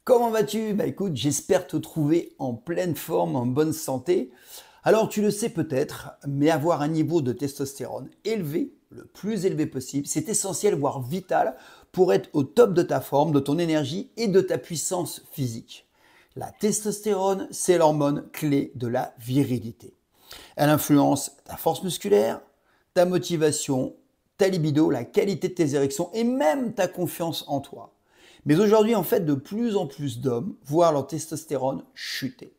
Comment vas-tu? Bah écoute, j'espère te trouver en pleine forme, en bonne santé. Alors tu le sais peut-être, mais avoir un niveau de testostérone élevé, le plus élevé possible, c'est essentiel, voire vital, pour être au top de ta forme, de ton énergie et de ta puissance physique. La testostérone, c'est l'hormone clé de la virilité. Elle influence ta force musculaire, ta motivation, ta libido, la qualité de tes érections et même ta confiance en toi. Mais aujourd'hui, en fait, de plus en plus d'hommes voient leur testostérone chuter.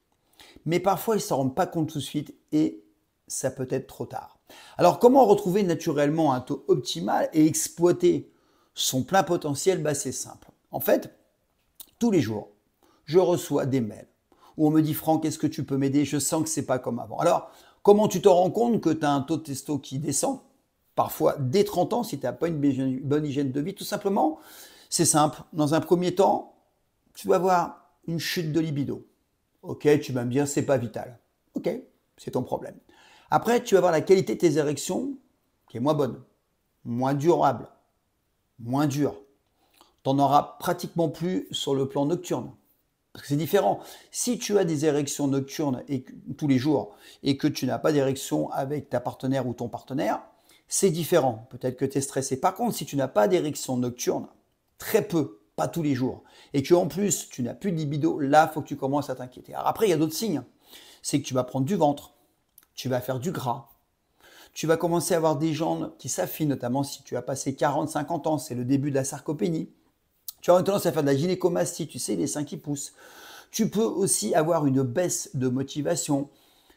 Mais parfois, ils ne s'en rendent pas compte tout de suite et ça peut être trop tard. Alors, comment retrouver naturellement un taux optimal et exploiter son plein potentiel? C'est simple. En fait, tous les jours, je reçois des mails où on me dit Franck, est-ce que tu peux m'aider? Je sens que c'est pas comme avant. Alors, comment tu te rends compte que tu as un taux de testo qui descend? Parfois dès 30 ans, si tu n'as pas une bonne hygiène de vie, tout simplement, c'est simple. Dans un premier temps, tu vas avoir une chute de libido. Ok, tu vas me dire, c'est pas vital. Ok, c'est ton problème. Après, tu vas avoir la qualité de tes érections qui est moins bonne, moins durable, moins dure. Tu n'en auras pratiquement plus sur le plan nocturne. Parce que c'est différent. Si tu as des érections nocturnes tous les jours et que tu n'as pas d'érection avec ta partenaire ou ton partenaire, c'est différent. Peut-être que tu es stressé. Par contre, si tu n'as pas d'érection nocturne, très peu, pas tous les jours, et que en plus tu n'as plus de libido, là, il faut que tu commences à t'inquiéter. Alors après, il y a d'autres signes. C'est que tu vas prendre du ventre, tu vas faire du gras, tu vas commencer à avoir des jambes qui s'affinent, notamment si tu as passé 40-50 ans, c'est le début de la sarcopénie. Tu as tendance à faire de la gynécomastie, tu sais, les seins qui poussent. Tu peux aussi avoir une baisse de motivation.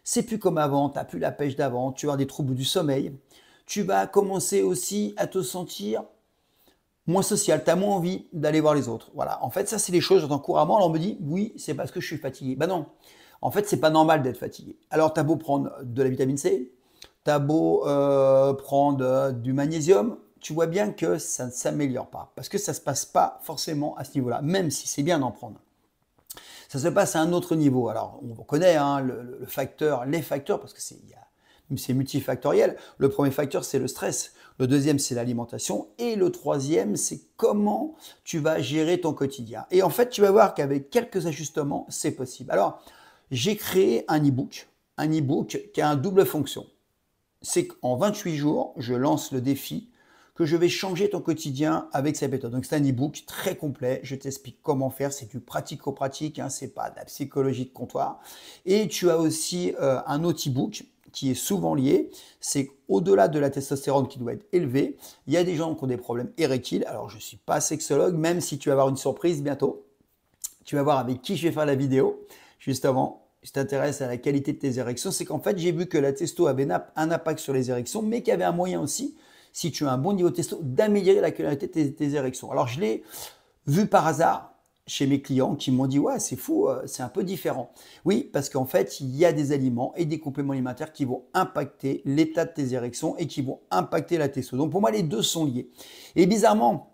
C'est plus comme avant, tu n'as plus la pêche d'avant, tu vas avoir des troubles du sommeil. Tu vas commencer aussi à te sentir moins social, tu as moins envie d'aller voir les autres. Voilà, en fait, ça, c'est des choses que j'entends couramment. Alors on me dit, oui, c'est parce que je suis fatigué. Ben non, en fait, c'est pas normal d'être fatigué. Alors, tu as beau prendre de la vitamine C, tu as beau prendre du magnésium, tu vois bien que ça ne s'améliore pas. Parce que ça ne se passe pas forcément à ce niveau-là, même si c'est bien d'en prendre. Ça se passe à un autre niveau. Alors, on connaît hein, le facteur, les facteurs, parce que c'est multifactoriel. Le premier facteur, c'est le stress. Le deuxième, c'est l'alimentation. Et le troisième, c'est comment tu vas gérer ton quotidien. Et en fait, tu vas voir qu'avec quelques ajustements, c'est possible. Alors, j'ai créé un e-book qui a une double fonction. C'est qu'en 28 jours, je lance le défi que je vais changer ton quotidien avec cette méthode. Donc c'est un e-book très complet, je t'explique comment faire, c'est du pratico-pratique, hein, c'est pas de la psychologie de comptoir. Et tu as aussi un autre e-book qui est souvent lié, c'est au-delà de la testostérone qui doit être élevée, il y a des gens qui ont des problèmes érectiles. Alors je ne suis pas sexologue, même si tu vas avoir une surprise bientôt. Tu vas voir avec qui je vais faire la vidéo, juste avant. Je t'intéresse à la qualité de tes érections, c'est qu'en fait j'ai vu que la testo avait un impact sur les érections, mais qu'il y avait un moyen aussi, si tu as un bon niveau de testo, d'améliorer la qualité de tes érections. Alors je l'ai vu par hasard chez mes clients qui m'ont dit ouais c'est fou, c'est un peu différent. Oui, parce qu'en fait il y a des aliments et des compléments alimentaires qui vont impacter l'état de tes érections et qui vont impacter la testo. Donc pour moi les deux sont liés. Et bizarrement,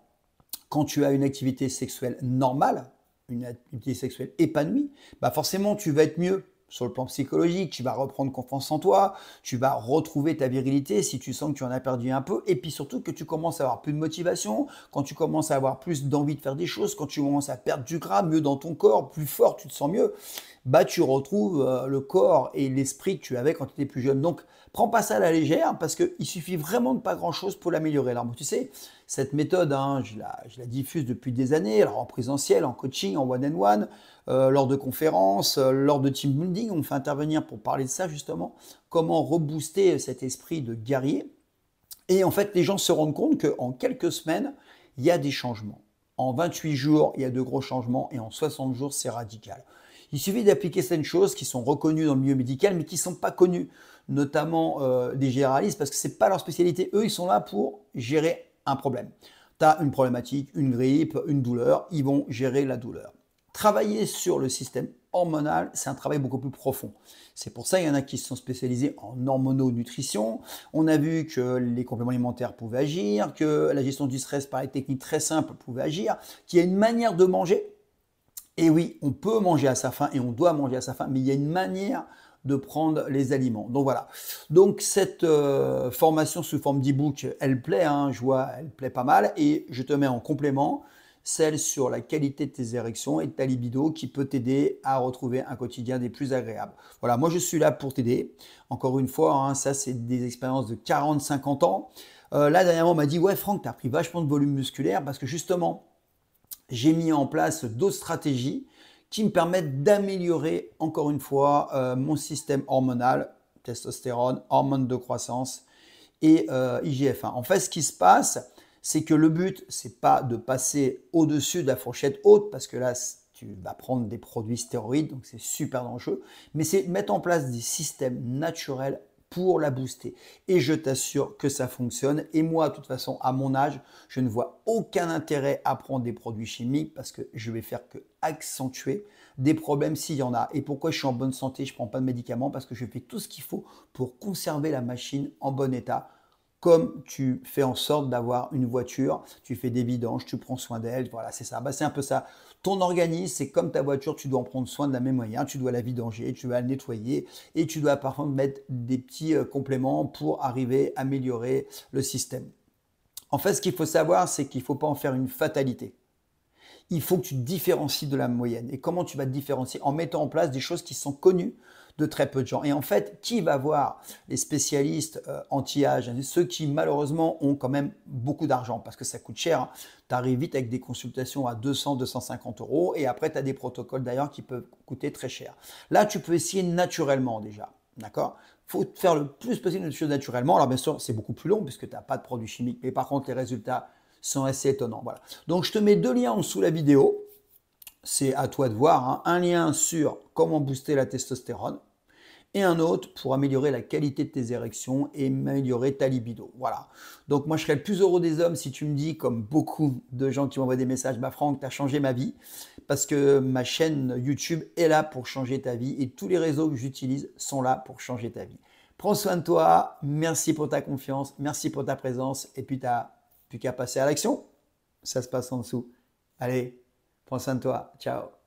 quand tu as une activité sexuelle normale, une activité sexuelle épanouie, forcément tu vas être mieux sur le plan psychologique, tu vas reprendre confiance en toi, tu vas retrouver ta virilité si tu sens que tu en as perdu un peu, et puis surtout que tu commences à avoir plus de motivation, quand tu commences à avoir plus d'envie de faire des choses, quand tu commences à perdre du gras, mieux dans ton corps, plus fort, tu te sens mieux, tu retrouves le corps et l'esprit que tu avais quand tu étais plus jeune. Donc, prends pas ça à la légère parce qu'il suffit vraiment de pas grand-chose pour l'améliorer. Alors, tu sais, cette méthode, hein, je la diffuse depuis des années, alors en présentiel, en coaching, en one-on-one, lors de conférences, lors de team building, on me fait intervenir pour parler de ça justement, comment rebooster cet esprit de guerrier. Et en fait, les gens se rendent compte qu'en quelques semaines, il y a des changements. En 28 jours, il y a de gros changements et en 60 jours, c'est radical. Il suffit d'appliquer certaines choses qui sont reconnues dans le milieu médical, mais qui ne sont pas connues, notamment des généralistes, parce que ce n'est pas leur spécialité. Eux, ils sont là pour gérer un problème. Tu as une problématique, une grippe, une douleur, ils vont gérer la douleur. Travailler sur le système hormonal, c'est un travail beaucoup plus profond. C'est pour ça qu'il y en a qui se sont spécialisés en hormononutrition. On a vu que les compléments alimentaires pouvaient agir, que la gestion du stress par des techniques très simples pouvait agir, qu'il y a une manière de manger. Et oui, on peut manger à sa faim et on doit manger à sa faim, mais il y a une manière de prendre les aliments. Donc voilà. Donc cette formation sous forme d'e-book, elle plaît, hein, je vois, elle plaît pas mal. Et je te mets en complément celle sur la qualité de tes érections et de ta libido qui peut t'aider à retrouver un quotidien des plus agréables. Voilà, moi je suis là pour t'aider. Encore une fois, hein, ça c'est des expériences de 40-50 ans. Là, dernièrement, on m'a dit « Ouais, Franck, tu as pris vachement de volume musculaire parce que justement, j'ai mis en place d'autres stratégies qui me permettent d'améliorer, encore une fois, mon système hormonal, testostérone, hormones de croissance et IGF-1. En fait, ce qui se passe, c'est que le but, c'est pas de passer au-dessus de la fourchette haute, parce que là, tu vas prendre des produits stéroïdes, donc c'est super dangereux, mais c'est de mettre en place des systèmes naturels pour la booster. Et je t'assure que ça fonctionne. Et moi, de toute façon, à mon âge, je ne vois aucun intérêt à prendre des produits chimiques parce que je vais faire que accentuer des problèmes s'il y en a. Et pourquoi je suis en bonne santé, je ne prends pas de médicaments? Parce que je fais tout ce qu'il faut pour conserver la machine en bon état. Comme tu fais en sorte d'avoir une voiture, tu fais des vidanges, tu prends soin d'elle, voilà, c'est ça. C'est un peu ça. Ton organisme, c'est comme ta voiture, tu dois en prendre soin de la même manière, tu dois la vidanger, tu dois la nettoyer et tu dois parfois mettre des petits compléments pour arriver à améliorer le système. En fait, ce qu'il faut savoir, c'est qu'il ne faut pas en faire une fatalité. Il faut que tu te différencies de la moyenne. Et comment tu vas te différencier? En mettant en place des choses qui sont connues de très peu de gens. Et en fait, qui va voir les spécialistes anti-âge? Ceux qui malheureusement ont quand même beaucoup d'argent parce que ça coûte cher. Hein. Tu arrives vite avec des consultations à 200-250 euros et après tu as des protocoles d'ailleurs qui peuvent coûter très cher. Là, tu peux essayer naturellement déjà. D'accord? Il faut faire le plus possible de choses naturellement. Alors bien sûr, c'est beaucoup plus long puisque tu n'as pas de produits chimiques, mais par contre, les résultats sont assez étonnants. Voilà. Donc, je te mets 2 liens en dessous de la vidéo. C'est à toi de voir. Hein. Un lien sur comment booster la testostérone et un autre pour améliorer la qualité de tes érections et améliorer ta libido. Voilà. Donc, moi, je serais le plus heureux des hommes si tu me dis, comme beaucoup de gens qui m'envoient des messages, bah Franck, tu as changé ma vie. Parce que ma chaîne YouTube est là pour changer ta vie et tous les réseaux que j'utilise sont là pour changer ta vie. Prends soin de toi. Merci pour ta confiance. Merci pour ta présence. Et puis, tu n'as plus qu'à passer à l'action. Ça se passe en dessous. Allez, prends soin de toi. Ciao.